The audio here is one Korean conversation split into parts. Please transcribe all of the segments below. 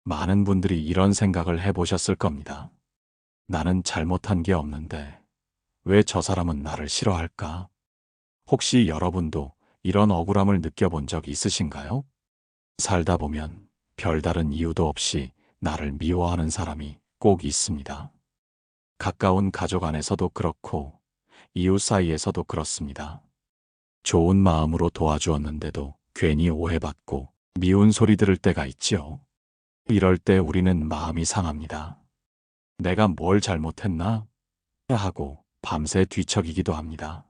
많은 분들이 이런 생각을 해보셨을 겁니다. 나는 잘못한 게 없는데 왜 저 사람은 나를 싫어할까? 혹시 여러분도 이런 억울함을 느껴본 적 있으신가요? 살다 보면 별다른 이유도 없이 나를 미워하는 사람이 꼭 있습니다. 가까운 가족 안에서도 그렇고 이웃 사이에서도 그렇습니다. 좋은 마음으로 도와주었는데도 괜히 오해받고 미운 소리 들을 때가 있지요. 이럴 때 우리는 마음이 상합니다. 내가 뭘 잘못했나? 하고 밤새 뒤척이기도 합니다.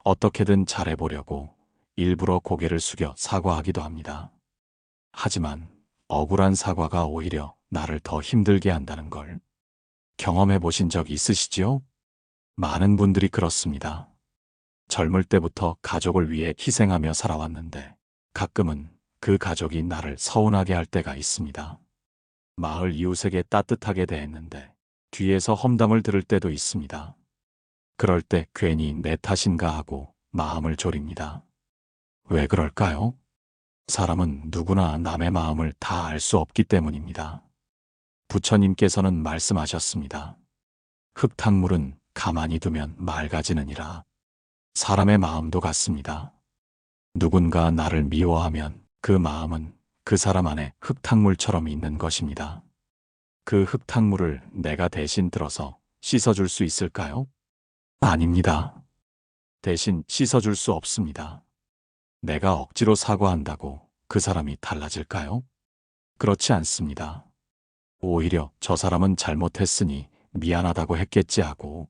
어떻게든 잘해보려고 일부러 고개를 숙여 사과하기도 합니다. 하지만 억울한 사과가 오히려 나를 더 힘들게 한다는 걸 경험해 보신 적 있으시지요? 많은 분들이 그렇습니다. 젊을 때부터 가족을 위해 희생하며 살아왔는데 가끔은 그 가족이 나를 서운하게 할 때가 있습니다. 마을 이웃에게 따뜻하게 대했는데 뒤에서 험담을 들을 때도 있습니다. 그럴 때 괜히 내 탓인가 하고 마음을 졸입니다. 왜 그럴까요? 사람은 누구나 남의 마음을 다 알 수 없기 때문입니다. 부처님께서는 말씀하셨습니다. 흙탕물은 가만히 두면 맑아지느니라. 사람의 마음도 같습니다. 누군가 나를 미워하면 그 마음은 그 사람 안에 흙탕물처럼 있는 것입니다. 그 흙탕물을 내가 대신 들어서 씻어줄 수 있을까요? 아닙니다. 대신 씻어줄 수 없습니다. 내가 억지로 사과한다고 그 사람이 달라질까요? 그렇지 않습니다. 오히려 저 사람은 잘못했으니 미안하다고 했겠지 하고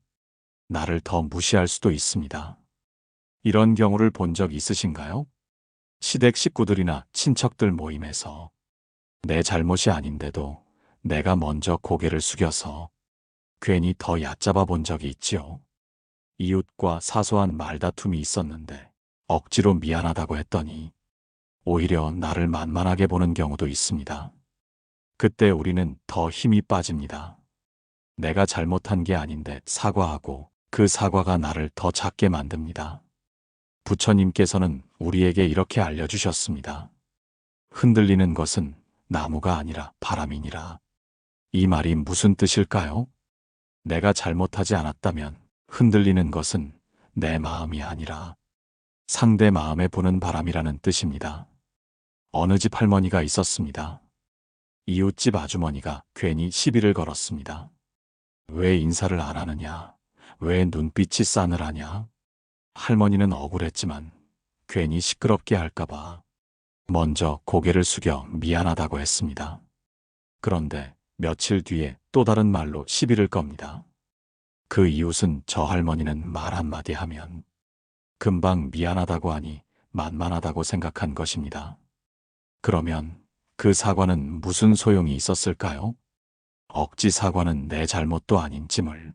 나를 더 무시할 수도 있습니다. 이런 경우를 본 적 있으신가요? 시댁 식구들이나 친척들 모임에서 내 잘못이 아닌데도 내가 먼저 고개를 숙여서 괜히 더 얕잡아 본 적이 있지요. 이웃과 사소한 말다툼이 있었는데 억지로 미안하다고 했더니 오히려 나를 만만하게 보는 경우도 있습니다. 그때 우리는 더 힘이 빠집니다. 내가 잘못한 게 아닌데 사과하고 그 사과가 나를 더 작게 만듭니다. 부처님께서는 우리에게 이렇게 알려주셨습니다. 흔들리는 것은 나무가 아니라 바람이니라. 이 말이 무슨 뜻일까요? 내가 잘못하지 않았다면 흔들리는 것은 내 마음이 아니라 상대 마음에 부는 바람이라는 뜻입니다. 어느 집 할머니가 있었습니다. 이웃집 아주머니가 괜히 시비를 걸었습니다. 왜 인사를 안 하느냐? 왜 눈빛이 싸늘하냐? 할머니는 억울했지만 괜히 시끄럽게 할까봐 먼저 고개를 숙여 미안하다고 했습니다. 그런데 며칠 뒤에 또 다른 말로 시비를 겁니다. 그 이웃은 저 할머니는 말 한마디 하면 금방 미안하다고 하니 만만하다고 생각한 것입니다. 그러면 그 사과는 무슨 소용이 있었을까요? 억지 사과는 내 잘못도 아닌 짐을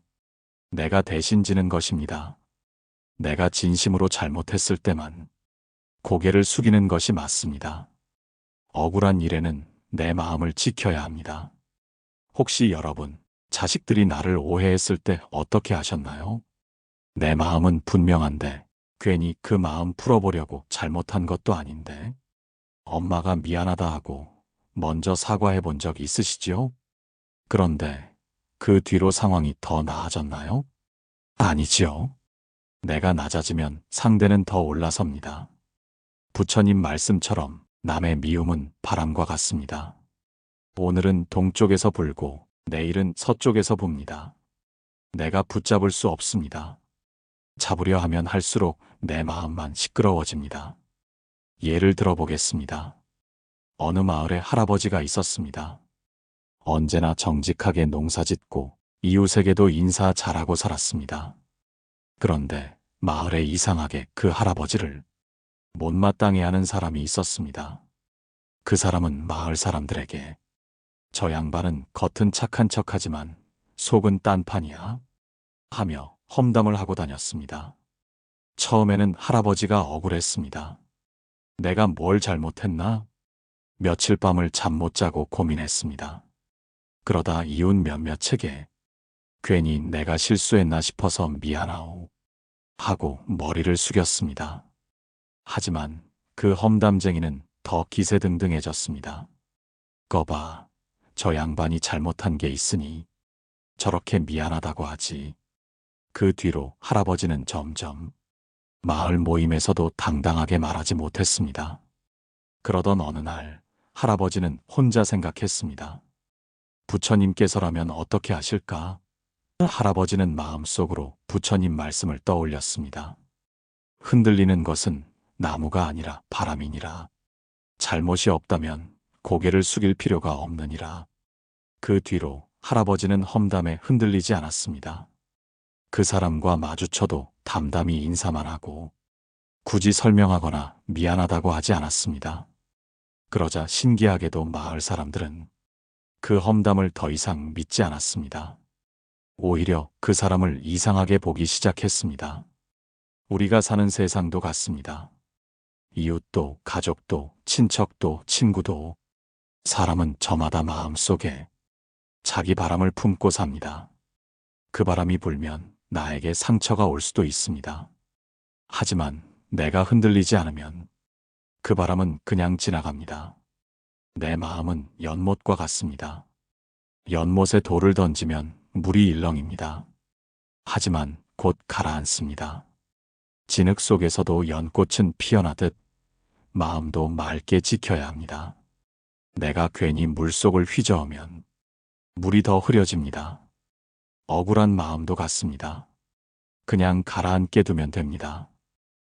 내가 대신 지는 것입니다. 내가 진심으로 잘못했을 때만 고개를 숙이는 것이 맞습니다. 억울한 일에는 내 마음을 지켜야 합니다. 혹시 여러분, 자식들이 나를 오해했을 때 어떻게 하셨나요? 내 마음은 분명한데 괜히 그 마음 풀어보려고 잘못한 것도 아닌데 엄마가 미안하다 하고 먼저 사과해 본 적 있으시지요? 그런데 그 뒤로 상황이 더 나아졌나요? 아니지요. 내가 낮아지면 상대는 더 올라섭니다. 부처님 말씀처럼 남의 미움은 바람과 같습니다. 오늘은 동쪽에서 불고 내일은 서쪽에서 붑니다. 내가 붙잡을 수 없습니다. 잡으려 하면 할수록 내 마음만 시끄러워집니다. 예를 들어보겠습니다. 어느 마을에 할아버지가 있었습니다. 언제나 정직하게 농사짓고 이웃에게도 인사 잘하고 살았습니다. 그런데 마을에 이상하게 그 할아버지를 못마땅해 하는 사람이 있었습니다. 그 사람은 마을 사람들에게 저 양반은 겉은 착한 척하지만 속은 딴판이야 하며 험담을 하고 다녔습니다. 처음에는 할아버지가 억울했습니다. 내가 뭘 잘못했나? 며칠 밤을 잠 못 자고 고민했습니다. 그러다 이웃 몇몇에게 괜히 내가 실수했나 싶어서 미안하오 하고 머리를 숙였습니다. 하지만 그 험담쟁이는 더 기세등등해졌습니다. 거봐, 저 양반이 잘못한 게 있으니 저렇게 미안하다고 하지. 그 뒤로 할아버지는 점점 마을 모임에서도 당당하게 말하지 못했습니다. 그러던 어느 날 할아버지는 혼자 생각했습니다. 부처님께서라면 어떻게 하실까? 할아버지는 마음속으로 부처님 말씀을 떠올렸습니다. 흔들리는 것은 나무가 아니라 바람이니라. 잘못이 없다면 고개를 숙일 필요가 없느니라. 그 뒤로 할아버지는 험담에 흔들리지 않았습니다. 그 사람과 마주쳐도 담담히 인사만 하고 굳이 설명하거나 미안하다고 하지 않았습니다. 그러자 신기하게도 마을 사람들은 그 험담을 더 이상 믿지 않았습니다. 오히려 그 사람을 이상하게 보기 시작했습니다. 우리가 사는 세상도 같습니다. 이웃도, 가족도, 친척도, 친구도 사람은 저마다 마음속에 자기 바람을 품고 삽니다. 그 바람이 불면 나에게 상처가 올 수도 있습니다. 하지만 내가 흔들리지 않으면 그 바람은 그냥 지나갑니다. 내 마음은 연못과 같습니다. 연못에 돌을 던지면 물이 일렁입니다. 하지만 곧 가라앉습니다. 진흙 속에서도 연꽃은 피어나듯 마음도 맑게 지켜야 합니다. 내가 괜히 물속을 휘저으면 물이 더 흐려집니다. 억울한 마음도 같습니다. 그냥 가라앉게 두면 됩니다.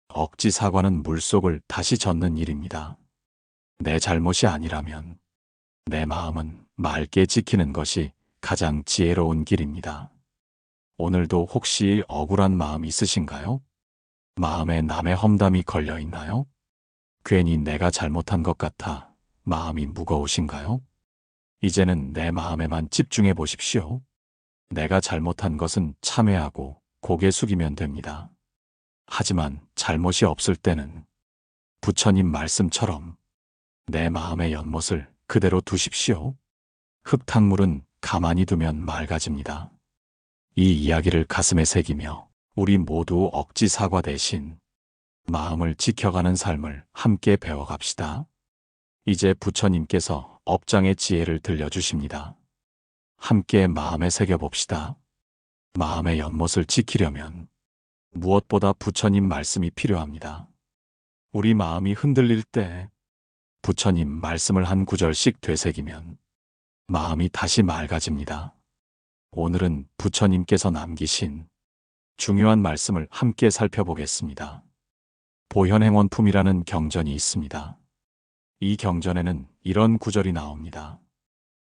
억지 사과는 물속을 다시 젓는 일입니다. 내 잘못이 아니라면 내 마음은 맑게 지키는 것이 가장 지혜로운 길입니다. 오늘도 혹시 억울한 마음 있으신가요? 마음에 남의 험담이 걸려 있나요? 괜히 내가 잘못한 것 같아 마음이 무거우신가요? 이제는 내 마음에만 집중해 보십시오. 내가 잘못한 것은 참회하고 고개 숙이면 됩니다. 하지만 잘못이 없을 때는 부처님 말씀처럼 내 마음의 연못을 그대로 두십시오. 흙탕물은 가만히 두면 맑아집니다. 이 이야기를 가슴에 새기며 우리 모두 억지 사과 대신 마음을 지켜가는 삶을 함께 배워갑시다. 이제 부처님께서 업장의 지혜를 들려주십니다. 함께 마음에 새겨봅시다. 마음의 연못을 지키려면 무엇보다 부처님 말씀이 필요합니다. 우리 마음이 흔들릴 때 부처님 말씀을 한 구절씩 되새기면 마음이 다시 맑아집니다. 오늘은 부처님께서 남기신 중요한 말씀을 함께 살펴보겠습니다. 보현행원품이라는 경전이 있습니다. 이 경전에는 이런 구절이 나옵니다.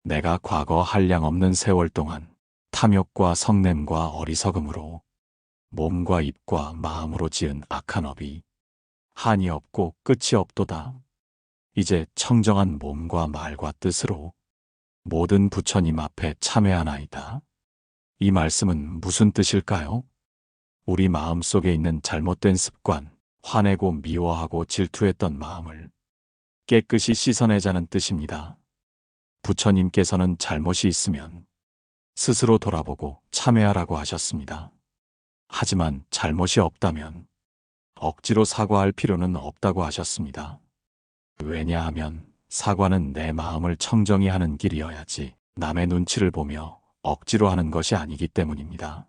내가 과거 한량없는 세월 동안 탐욕과 성냄과 어리석음으로 몸과 입과 마음으로 지은 악한 업이 한이 없고 끝이 없도다. 이제 청정한 몸과 말과 뜻으로 모든 부처님 앞에 참회하나이다. 이 말씀은 무슨 뜻일까요? 우리 마음 속에 있는 잘못된 습관, 화내고 미워하고 질투했던 마음을 깨끗이 씻어내자는 뜻입니다. 부처님께서는 잘못이 있으면 스스로 돌아보고 참회하라고 하셨습니다. 하지만 잘못이 없다면 억지로 사과할 필요는 없다고 하셨습니다. 왜냐하면 사과는 내 마음을 청정히 하는 길이어야지 남의 눈치를 보며 억지로 하는 것이 아니기 때문입니다.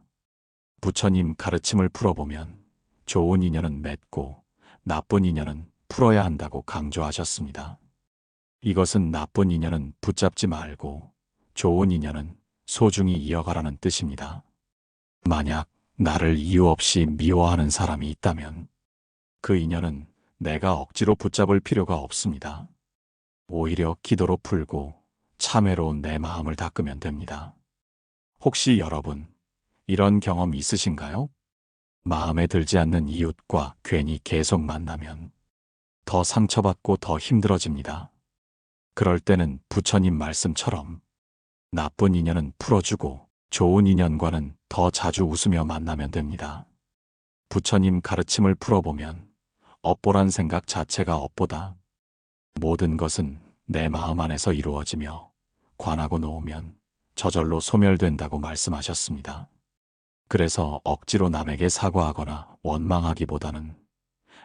부처님 가르침을 풀어보면 좋은 인연은 맺고 나쁜 인연은 풀어야 한다고 강조하셨습니다. 이것은 나쁜 인연은 붙잡지 말고 좋은 인연은 소중히 이어가라는 뜻입니다. 만약 나를 이유 없이 미워하는 사람이 있다면 그 인연은 내가 억지로 붙잡을 필요가 없습니다. 오히려 기도로 풀고 참회로 내 마음을 닦으면 됩니다. 혹시 여러분 이런 경험 있으신가요? 마음에 들지 않는 이웃과 괜히 계속 만나면 더 상처받고 더 힘들어집니다. 그럴 때는 부처님 말씀처럼 나쁜 인연은 풀어주고 좋은 인연과는 더 자주 웃으며 만나면 됩니다. 부처님 가르침을 풀어보면 업보란 생각 자체가 업보다. 모든 것은 내 마음 안에서 이루어지며 관하고 놓으면 저절로 소멸된다고 말씀하셨습니다. 그래서 억지로 남에게 사과하거나 원망하기보다는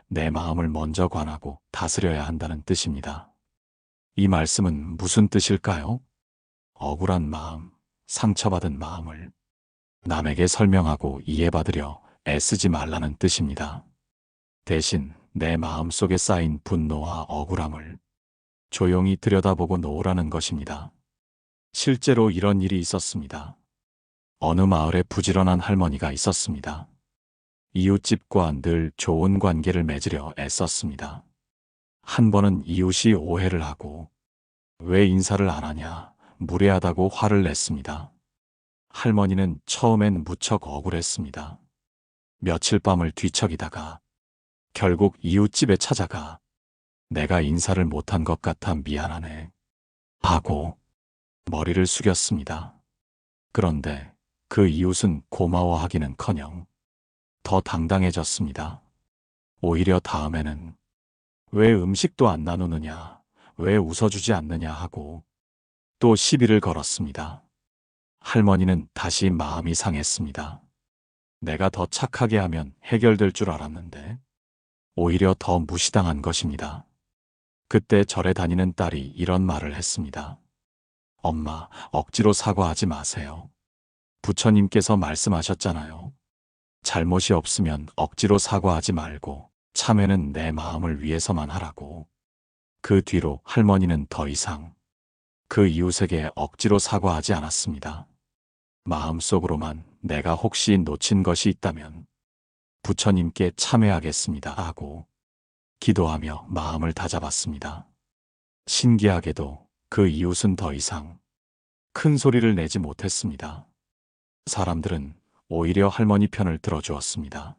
내 마음을 먼저 관하고 다스려야 한다는 뜻입니다. 이 말씀은 무슨 뜻일까요? 억울한 마음, 상처받은 마음을 남에게 설명하고 이해받으려 애쓰지 말라는 뜻입니다. 대신 내 마음속에 쌓인 분노와 억울함을 조용히 들여다보고 놓으라는 것입니다. 실제로 이런 일이 있었습니다. 어느 마을에 부지런한 할머니가 있었습니다. 이웃집과 늘 좋은 관계를 맺으려 애썼습니다. 한 번은 이웃이 오해를 하고 왜 인사를 안 하냐 무례하다고 화를 냈습니다. 할머니는 처음엔 무척 억울했습니다. 며칠 밤을 뒤척이다가 결국 이웃집에 찾아가 내가 인사를 못한 것 같아 미안하네 하고 머리를 숙였습니다. 그런데 그 이웃은 고마워하기는커녕 더 당당해졌습니다. 오히려 다음에는 왜 음식도 안 나누느냐, 왜 웃어주지 않느냐 하고 또 시비를 걸었습니다. 할머니는 다시 마음이 상했습니다. 내가 더 착하게 하면 해결될 줄 알았는데 오히려 더 무시당한 것입니다. 그때 절에 다니는 딸이 이런 말을 했습니다. 엄마, 억지로 사과하지 마세요. 부처님께서 말씀하셨잖아요. 잘못이 없으면 억지로 사과하지 말고 참회는 내 마음을 위해서만 하라고. 그 뒤로 할머니는 더 이상 그 이웃에게 억지로 사과하지 않았습니다. 마음속으로만 내가 혹시 놓친 것이 있다면 부처님께 참회하겠습니다 하고 기도하며 마음을 다잡았습니다. 신기하게도 그 이웃은 더 이상 큰 소리를 내지 못했습니다. 사람들은 오히려 할머니 편을 들어주었습니다.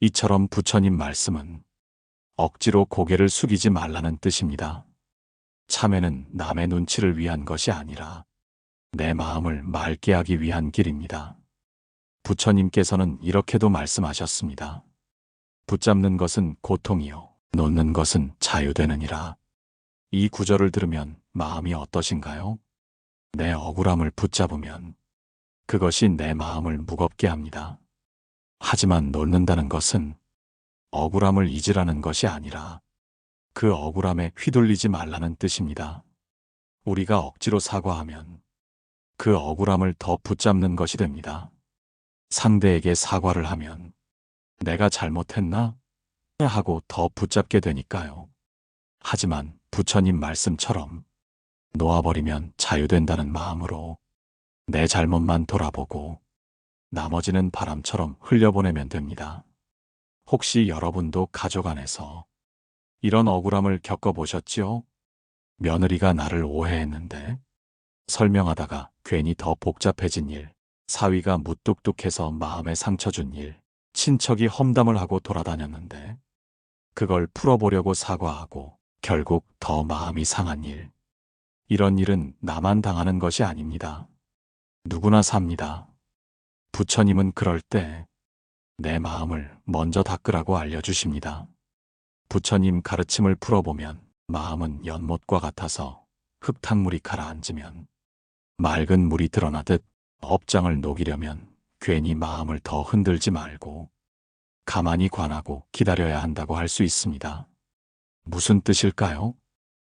이처럼 부처님 말씀은 억지로 고개를 숙이지 말라는 뜻입니다. 참회는 남의 눈치를 위한 것이 아니라 내 마음을 맑게 하기 위한 길입니다. 부처님께서는 이렇게도 말씀하셨습니다. 붙잡는 것은 고통이요, 놓는 것은 자유되느니라. 이 구절을 들으면 마음이 어떠신가요? 내 억울함을 붙잡으면 그것이 내 마음을 무겁게 합니다. 하지만 놓는다는 것은 억울함을 잊으라는 것이 아니라 그 억울함에 휘둘리지 말라는 뜻입니다. 우리가 억지로 사과하면 그 억울함을 더 붙잡는 것이 됩니다. 상대에게 사과를 하면 내가 잘못했나? 하고 더 붙잡게 되니까요. 하지만 부처님 말씀처럼 놓아버리면 자유된다는 마음으로 내 잘못만 돌아보고 나머지는 바람처럼 흘려보내면 됩니다. 혹시 여러분도 가족 안에서 이런 억울함을 겪어보셨지요? 며느리가 나를 오해했는데 설명하다가 괜히 더 복잡해진 일, 사위가 무뚝뚝해서 마음에 상처 준 일, 친척이 험담을 하고 돌아다녔는데 그걸 풀어보려고 사과하고 결국 더 마음이 상한 일. 이런 일은 나만 당하는 것이 아닙니다. 누구나 삽니다. 부처님은 그럴 때 내 마음을 먼저 닦으라고 알려주십니다. 부처님 가르침을 풀어보면 마음은 연못과 같아서 흙탕물이 가라앉으면 맑은 물이 드러나듯 업장을 녹이려면 괜히 마음을 더 흔들지 말고 가만히 관하고 기다려야 한다고 할 수 있습니다. 무슨 뜻일까요?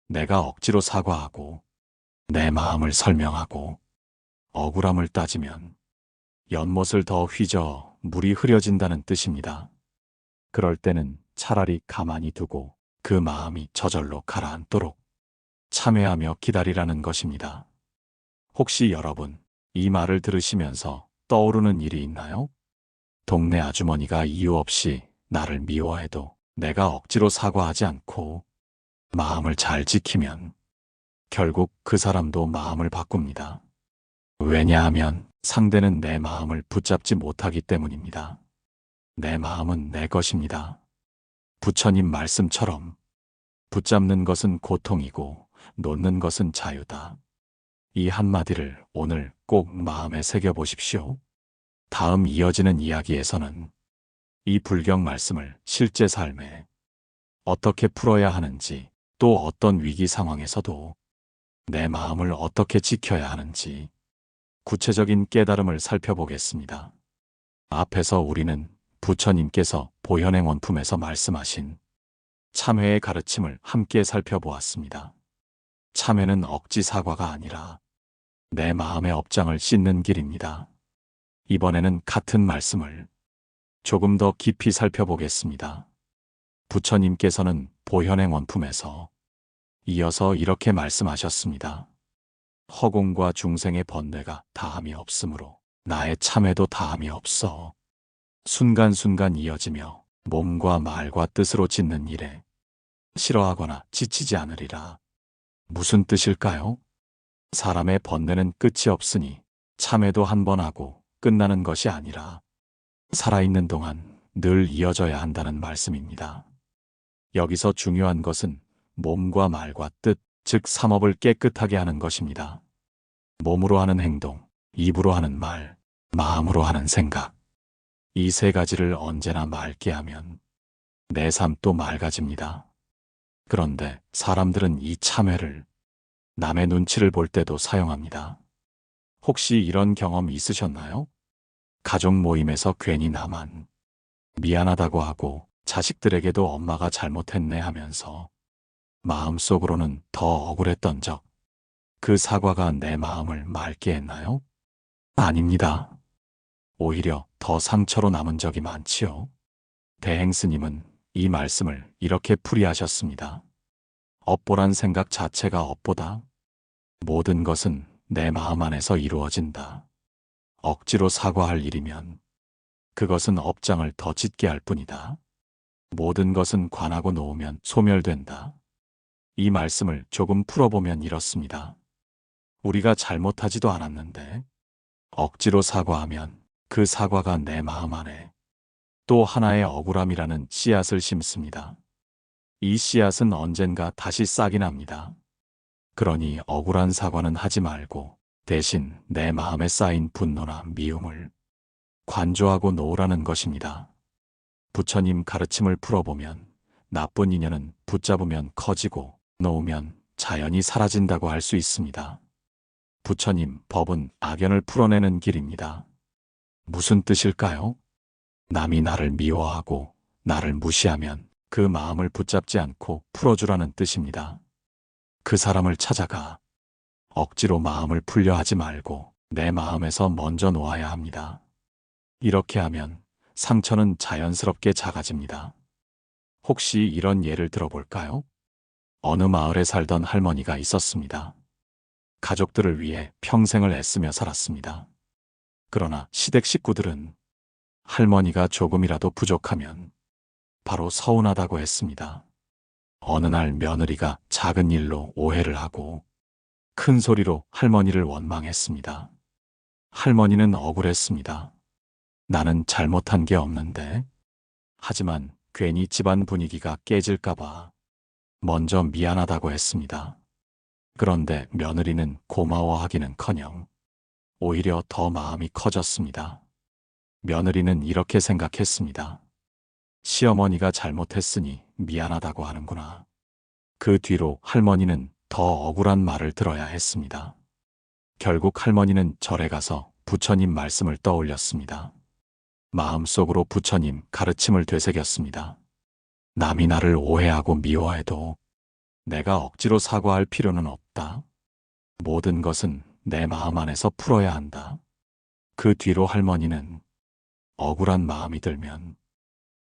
내가 억지로 사과하고 내 마음을 설명하고 억울함을 따지면 연못을 더 휘저어 물이 흐려진다는 뜻입니다. 그럴 때는 차라리 가만히 두고 그 마음이 저절로 가라앉도록 참회하며 기다리라는 것입니다. 혹시 여러분 이 말을 들으시면서 떠오르는 일이 있나요? 동네 아주머니가 이유 없이 나를 미워해도 내가 억지로 사과하지 않고 마음을 잘 지키면 결국 그 사람도 마음을 바꿉니다. 왜냐하면 상대는 내 마음을 붙잡지 못하기 때문입니다. 내 마음은 내 것입니다. 부처님 말씀처럼 붙잡는 것은 고통이고 놓는 것은 자유다. 이 한마디를 오늘 꼭 마음에 새겨보십시오. 다음 이어지는 이야기에서는 이 불경 말씀을 실제 삶에 어떻게 풀어야 하는지, 또 어떤 위기 상황에서도 내 마음을 어떻게 지켜야 하는지 구체적인 깨달음을 살펴보겠습니다. 앞에서 우리는 부처님께서 보현행 원품에서 말씀하신 참회의 가르침을 함께 살펴보았습니다. 참회는 억지 사과가 아니라 내 마음의 업장을 씻는 길입니다. 이번에는 같은 말씀을 조금 더 깊이 살펴보겠습니다. 부처님께서는 보현행 원품에서 이어서 이렇게 말씀하셨습니다. 허공과 중생의 번뇌가 다함이 없으므로 나의 참회도 다함이 없어. 순간순간 이어지며 몸과 말과 뜻으로 짓는 일에 싫어하거나 지치지 않으리라. 무슨 뜻일까요? 사람의 번뇌는 끝이 없으니 참회도 한 번 하고 끝나는 것이 아니라 살아있는 동안 늘 이어져야 한다는 말씀입니다. 여기서 중요한 것은 몸과 말과 뜻, 즉 삼업을 깨끗하게 하는 것입니다. 몸으로 하는 행동, 입으로 하는 말, 마음으로 하는 생각. 이 세 가지를 언제나 맑게 하면 내 삶도 맑아집니다. 그런데 사람들은 이 참회를 남의 눈치를 볼 때도 사용합니다. 혹시 이런 경험 있으셨나요? 가족 모임에서 괜히 나만 미안하다고 하고 자식들에게도 엄마가 잘못했네 하면서 마음속으로는 더 억울했던 적, 그 사과가 내 마음을 맑게 했나요? 아닙니다. 오히려 더 상처로 남은 적이 많지요. 대행스님은 이 말씀을 이렇게 풀이하셨습니다. 업보란 생각 자체가 업보다. 모든 것은 내 마음 안에서 이루어진다. 억지로 사과할 일이면 그것은 업장을 더 짙게 할 뿐이다. 모든 것은 관하고 놓으면 소멸된다. 이 말씀을 조금 풀어보면 이렇습니다. 우리가 잘못하지도 않았는데 억지로 사과하면 그 사과가 내 마음 안에 또 하나의 억울함이라는 씨앗을 심습니다. 이 씨앗은 언젠가 다시 싹이 납니다. 그러니 억울한 사과는 하지 말고 대신 내 마음에 쌓인 분노나 미움을 관조하고 놓으라는 것입니다. 부처님 가르침을 풀어보면 나쁜 인연은 붙잡으면 커지고 놓으면 자연히 사라진다고 할 수 있습니다. 부처님 법은 악연을 풀어내는 길입니다. 무슨 뜻일까요? 남이 나를 미워하고 나를 무시하면 그 마음을 붙잡지 않고 풀어주라는 뜻입니다. 그 사람을 찾아가 억지로 마음을 풀려 하지 말고 내 마음에서 먼저 놓아야 합니다. 이렇게 하면 상처는 자연스럽게 작아집니다. 혹시 이런 예를 들어볼까요? 어느 마을에 살던 할머니가 있었습니다. 가족들을 위해 평생을 애쓰며 살았습니다. 그러나 시댁 식구들은 할머니가 조금이라도 부족하면 바로 서운하다고 했습니다. 어느 날 며느리가 작은 일로 오해를 하고 큰 소리로 할머니를 원망했습니다. 할머니는 억울했습니다. 나는 잘못한 게 없는데. 하지만 괜히 집안 분위기가 깨질까봐 먼저 미안하다고 했습니다. 그런데 며느리는 고마워하기는커녕 오히려 더 마음이 커졌습니다. 며느리는 이렇게 생각했습니다. 시어머니가 잘못했으니 미안하다고 하는구나. 그 뒤로 할머니는 더 억울한 말을 들어야 했습니다. 결국 할머니는 절에 가서 부처님 말씀을 떠올렸습니다. 마음속으로 부처님 가르침을 되새겼습니다. 남이 나를 오해하고 미워해도 내가 억지로 사과할 필요는 없다. 모든 것은 내 마음 안에서 풀어야 한다. 그 뒤로 할머니는 억울한 마음이 들면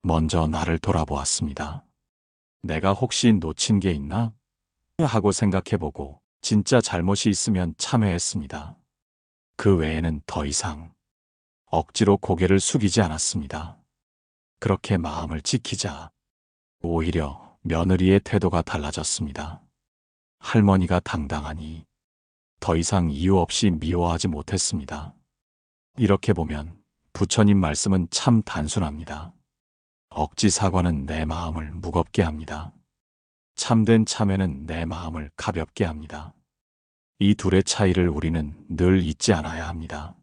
먼저 나를 돌아보았습니다. 내가 혹시 놓친 게 있나? 하고 생각해보고 진짜 잘못이 있으면 참회했습니다. 그 외에는 더 이상 억지로 고개를 숙이지 않았습니다. 그렇게 마음을 지키자 오히려 며느리의 태도가 달라졌습니다. 할머니가 당당하니 더 이상 이유 없이 미워하지 못했습니다. 이렇게 보면 부처님 말씀은 참 단순합니다. 억지 사과는 내 마음을 무겁게 합니다. 참된 참회는 내 마음을 가볍게 합니다. 이 둘의 차이를 우리는 늘 잊지 않아야 합니다.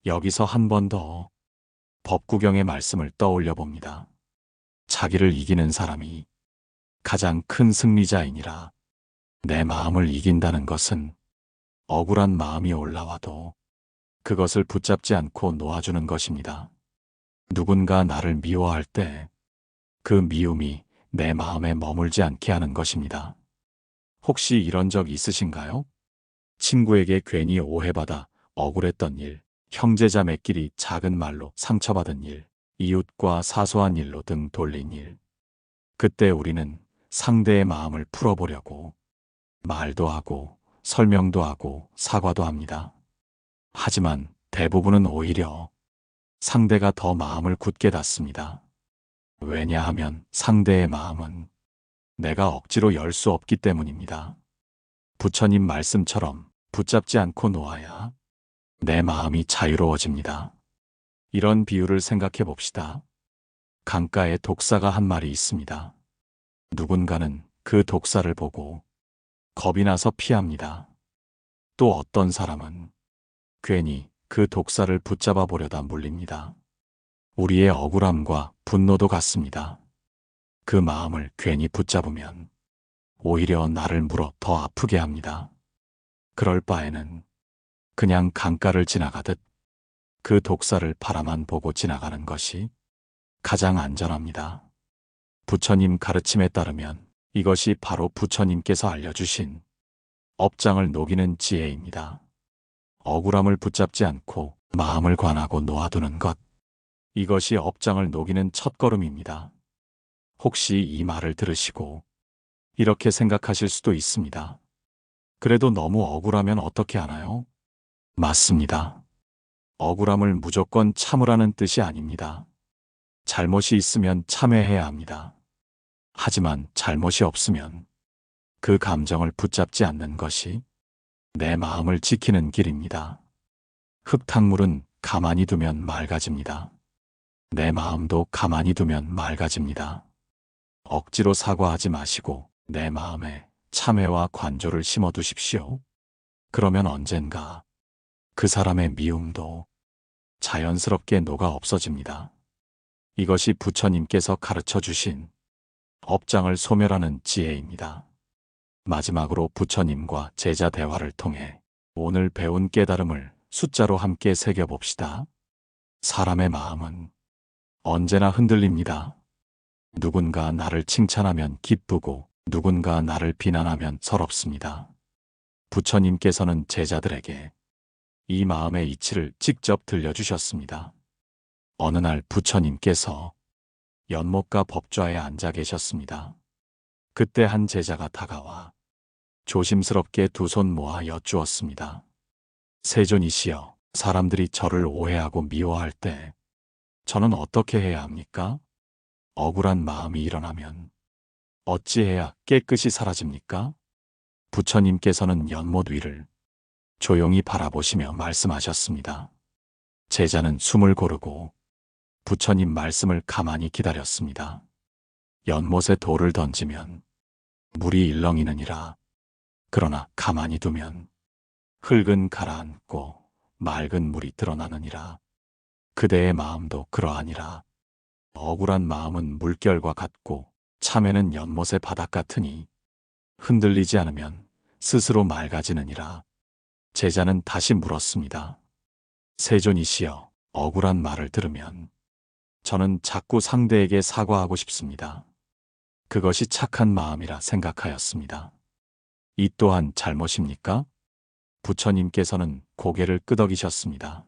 여기서 한 번 더 법구경의 말씀을 떠올려 봅니다. 자기를 이기는 사람이 가장 큰 승리자이니라. 내 마음을 이긴다는 것은 억울한 마음이 올라와도 그것을 붙잡지 않고 놓아주는 것입니다. 누군가 나를 미워할 때 그 미움이 내 마음에 머물지 않게 하는 것입니다. 혹시 이런 적 있으신가요? 친구에게 괜히 오해받아 억울했던 일, 형제자매끼리 작은 말로 상처받은 일, 이웃과 사소한 일로 등 돌린 일. 그때 우리는 상대의 마음을 풀어보려고 말도 하고 설명도 하고 사과도 합니다. 하지만 대부분은 오히려 상대가 더 마음을 굳게 닫습니다. 왜냐하면 상대의 마음은 내가 억지로 열 수 없기 때문입니다. 부처님 말씀처럼 붙잡지 않고 놓아야 내 마음이 자유로워집니다. 이런 비유를 생각해 봅시다. 강가에 독사가 한 마리 있습니다. 누군가는 그 독사를 보고 겁이 나서 피합니다. 또 어떤 사람은 괜히 그 독사를 붙잡아 보려다 물립니다. 우리의 억울함과 분노도 같습니다. 그 마음을 괜히 붙잡으면 오히려 나를 물어 더 아프게 합니다. 그럴 바에는 그냥 강가를 지나가듯 그 독사를 바라만 보고 지나가는 것이 가장 안전합니다. 부처님 가르침에 따르면 이것이 바로 부처님께서 알려주신 업장을 녹이는 지혜입니다. 억울함을 붙잡지 않고 마음을 관하고 놓아두는 것. 이것이 업장을 녹이는 첫걸음입니다. 혹시 이 말을 들으시고 이렇게 생각하실 수도 있습니다. 그래도 너무 억울하면 어떻게 하나요? 맞습니다. 억울함을 무조건 참으라는 뜻이 아닙니다. 잘못이 있으면 참회해야 합니다. 하지만 잘못이 없으면 그 감정을 붙잡지 않는 것이 내 마음을 지키는 길입니다. 흙탕물은 가만히 두면 맑아집니다. 내 마음도 가만히 두면 맑아집니다. 억지로 사과하지 마시고 내 마음에 참회와 관조를 심어두십시오. 그러면 언젠가 그 사람의 미움도 자연스럽게 녹아 없어집니다. 이것이 부처님께서 가르쳐 주신 업장을 소멸하는 지혜입니다. 마지막으로 부처님과 제자 대화를 통해 오늘 배운 깨달음을 숫자로 함께 새겨봅시다. 사람의 마음은 언제나 흔들립니다. 누군가 나를 칭찬하면 기쁘고 누군가 나를 비난하면 서럽습니다. 부처님께서는 제자들에게 이 마음의 이치를 직접 들려주셨습니다. 어느 날 부처님께서 연못가 법좌에 앉아 계셨습니다. 그때 한 제자가 다가와 조심스럽게 두 손 모아 여쭈었습니다. 세존이시여, 사람들이 저를 오해하고 미워할 때 저는 어떻게 해야 합니까? 억울한 마음이 일어나면 어찌해야 깨끗이 사라집니까? 부처님께서는 연못 위를 조용히 바라보시며 말씀하셨습니다. 제자는 숨을 고르고 부처님 말씀을 가만히 기다렸습니다. 연못에 돌을 던지면 물이 일렁이느니라. 그러나 가만히 두면 흙은 가라앉고 맑은 물이 드러나느니라. 그대의 마음도 그러하니라. 억울한 마음은 물결과 같고 참회는 연못의 바닥 같으니 흔들리지 않으면 스스로 맑아지느니라. 제자는 다시 물었습니다. 세존이시여, 억울한 말을 들으면 저는 자꾸 상대에게 사과하고 싶습니다. 그것이 착한 마음이라 생각하였습니다. 이 또한 잘못입니까? 부처님께서는 고개를 끄덕이셨습니다.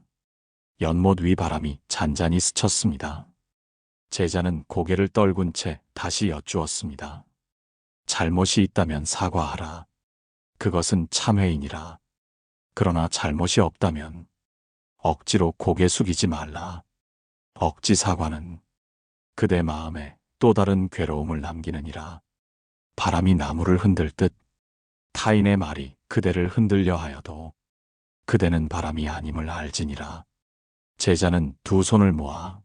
연못 위 바람이 잔잔히 스쳤습니다. 제자는 고개를 떨군 채 다시 여쭈었습니다. 잘못이 있다면 사과하라. 그것은 참회이니라. 그러나 잘못이 없다면 억지로 고개 숙이지 말라. 억지 사과는 그대 마음에 또 다른 괴로움을 남기느니라. 바람이 나무를 흔들듯 타인의 말이 그대를 흔들려 하여도 그대는 바람이 아님을 알지니라. 제자는 두 손을 모아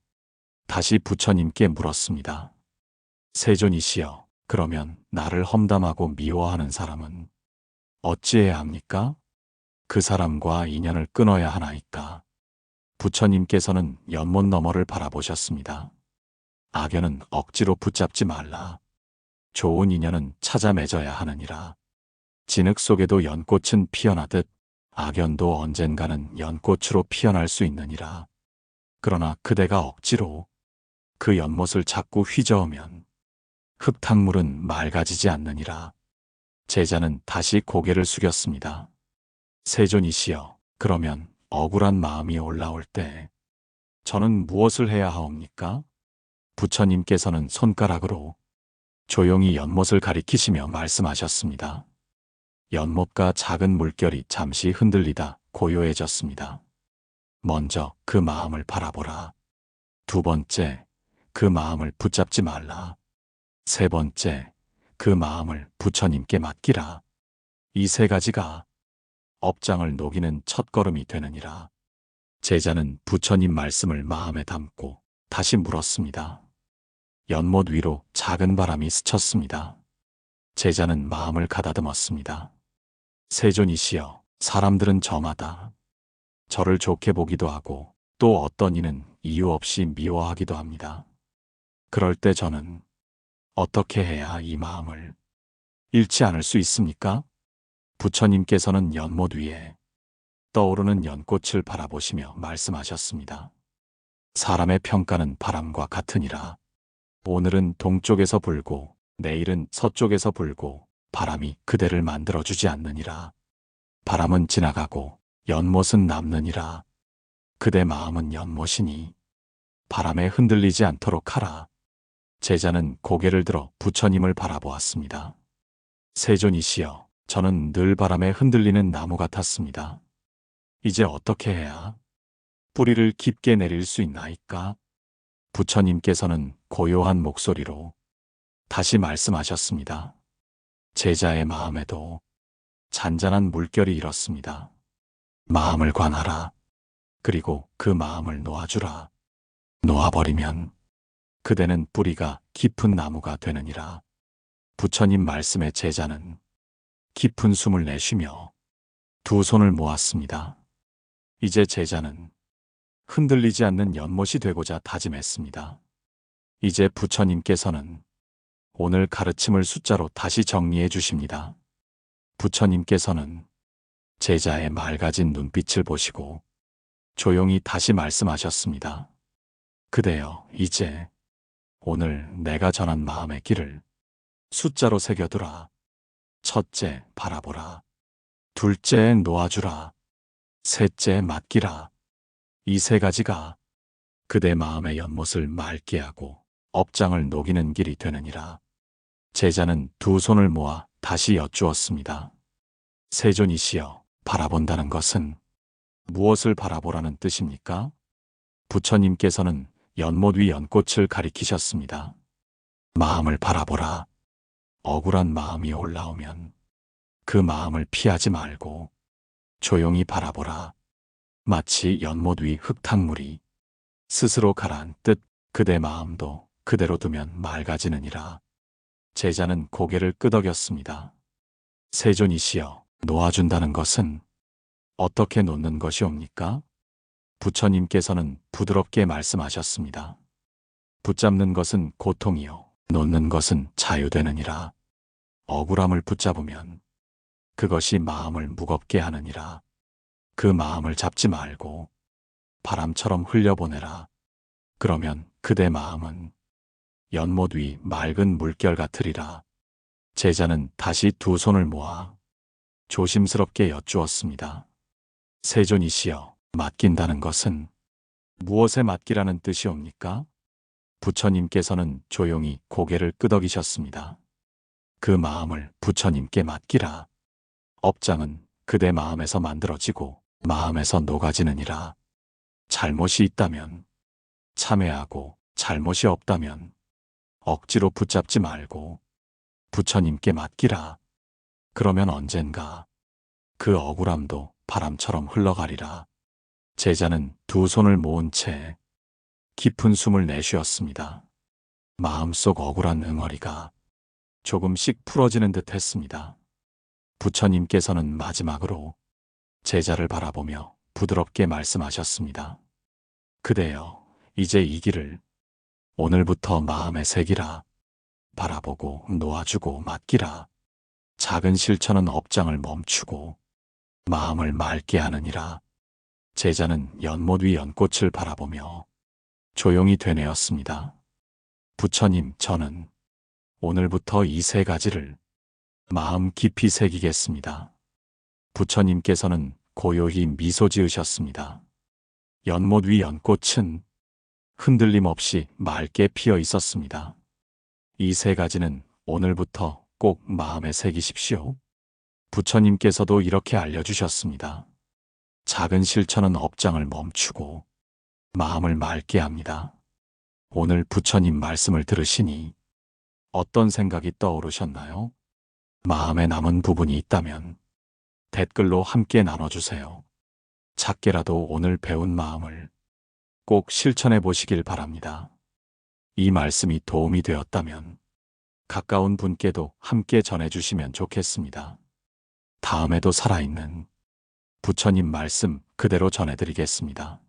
다시 부처님께 물었습니다. 세존이시여, 그러면 나를 험담하고 미워하는 사람은 어찌해야 합니까? 그 사람과 인연을 끊어야 하나이까? 부처님께서는 연못 너머를 바라보셨습니다. 악연은 억지로 붙잡지 말라. 좋은 인연은 찾아 맺어야 하느니라. 진흙 속에도 연꽃은 피어나듯 악연도 언젠가는 연꽃으로 피어날 수 있느니라. 그러나 그대가 억지로 그 연못을 자꾸 휘저으면 흙탕물은 맑아지지 않느니라. 제자는 다시 고개를 숙였습니다. 세존이시여, 그러면 억울한 마음이 올라올 때 저는 무엇을 해야 하옵니까? 부처님께서는 손가락으로 조용히 연못을 가리키시며 말씀하셨습니다. 연못과 작은 물결이 잠시 흔들리다 고요해졌습니다. 먼저 그 마음을 바라보라. 두 번째, 그 마음을 붙잡지 말라. 세 번째, 그 마음을 부처님께 맡기라. 이 세 가지가 업장을 녹이는 첫걸음이 되느니라. 제자는 부처님 말씀을 마음에 담고 다시 물었습니다. 연못 위로 작은 바람이 스쳤습니다. 제자는 마음을 가다듬었습니다. 세존이시여, 사람들은 저마다 저를 좋게 보기도 하고 또 어떤 이는 이유 없이 미워하기도 합니다. 그럴 때 저는 어떻게 해야 이 마음을 잃지 않을 수 있습니까? 부처님께서는 연못 위에 떠오르는 연꽃을 바라보시며 말씀하셨습니다. 사람의 평가는 바람과 같으니라. 오늘은 동쪽에서 불고 내일은 서쪽에서 불고 바람이 그대를 만들어주지 않느니라. 바람은 지나가고 연못은 남느니라. 그대 마음은 연못이니 바람에 흔들리지 않도록 하라. 제자는 고개를 들어 부처님을 바라보았습니다. 세존이시여, 저는 늘 바람에 흔들리는 나무 같았습니다. 이제 어떻게 해야 뿌리를 깊게 내릴 수 있나이까? 부처님께서는 고요한 목소리로 다시 말씀하셨습니다. 제자의 마음에도 잔잔한 물결이 일었습니다. 마음을 관하라. 그리고 그 마음을 놓아주라. 놓아버리면 그대는 뿌리가 깊은 나무가 되느니라. 부처님 말씀에 제자는 깊은 숨을 내쉬며 두 손을 모았습니다. 이제 제자는 흔들리지 않는 연못이 되고자 다짐했습니다. 이제 부처님께서는 오늘 가르침을 숫자로 다시 정리해 주십니다. 부처님께서는 제자의 맑아진 눈빛을 보시고 조용히 다시 말씀하셨습니다. 그대여, 이제 오늘 내가 전한 마음의 길을 숫자로 새겨두라. 첫째, 바라보라. 둘째, 놓아주라. 셋째, 맡기라. 이 세 가지가 그대 마음의 연못을 맑게 하고 업장을 녹이는 길이 되느니라. 제자는 두 손을 모아 다시 여쭈었습니다. 세존이시여, 바라본다는 것은 무엇을 바라보라는 뜻입니까? 부처님께서는 연못 위 연꽃을 가리키셨습니다. 마음을 바라보라. 억울한 마음이 올라오면 그 마음을 피하지 말고 조용히 바라보라. 마치 연못 위 흙탕물이 스스로 가라앉듯 그대 마음도 그대로 두면 맑아지느니라. 제자는 고개를 끄덕였습니다. 세존이시여, 놓아준다는 것은 어떻게 놓는 것이옵니까? 부처님께서는 부드럽게 말씀하셨습니다. 붙잡는 것은 고통이요, 놓는 것은 자유되느니라. 억울함을 붙잡으면 그것이 마음을 무겁게 하느니라. 그 마음을 잡지 말고 바람처럼 흘려보내라. 그러면 그대 마음은 연못 위 맑은 물결 같으리라. 제자는 다시 두 손을 모아 조심스럽게 여쭈었습니다. 세존이시여, 맡긴다는 것은 무엇에 맡기라는 뜻이옵니까? 부처님께서는 조용히 고개를 끄덕이셨습니다. 그 마음을 부처님께 맡기라. 업장은 그대 마음에서 만들어지고 마음에서 녹아지느니라. 잘못이 있다면 참회하고 잘못이 없다면 억지로 붙잡지 말고 부처님께 맡기라. 그러면 언젠가 그 억울함도 바람처럼 흘러가리라. 제자는 두 손을 모은 채 깊은 숨을 내쉬었습니다. 마음속 억울한 응어리가 조금씩 풀어지는 듯 했습니다. 부처님께서는 마지막으로 제자를 바라보며 부드럽게 말씀하셨습니다. 그대여, 이제 이 길을 오늘부터 마음에 새기라. 바라보고 놓아주고 맡기라. 작은 실천은 업장을 멈추고 마음을 맑게 하느니라. 제자는 연못 위 연꽃을 바라보며 조용히 되뇌었습니다. 부처님, 저는 오늘부터 이 세 가지를 마음 깊이 새기겠습니다. 부처님께서는 고요히 미소 지으셨습니다. 연못 위 연꽃은 흔들림 없이 맑게 피어 있었습니다. 이 세 가지는 오늘부터 꼭 마음에 새기십시오. 부처님께서도 이렇게 알려주셨습니다. 작은 실천은 업장을 멈추고 마음을 맑게 합니다. 오늘 부처님 말씀을 들으시니 어떤 생각이 떠오르셨나요? 마음에 남은 부분이 있다면 댓글로 함께 나눠주세요. 작게라도 오늘 배운 마음을 꼭 실천해 보시길 바랍니다. 이 말씀이 도움이 되었다면 가까운 분께도 함께 전해주시면 좋겠습니다. 다음에도 살아있는 부처님 말씀 그대로 전해드리겠습니다.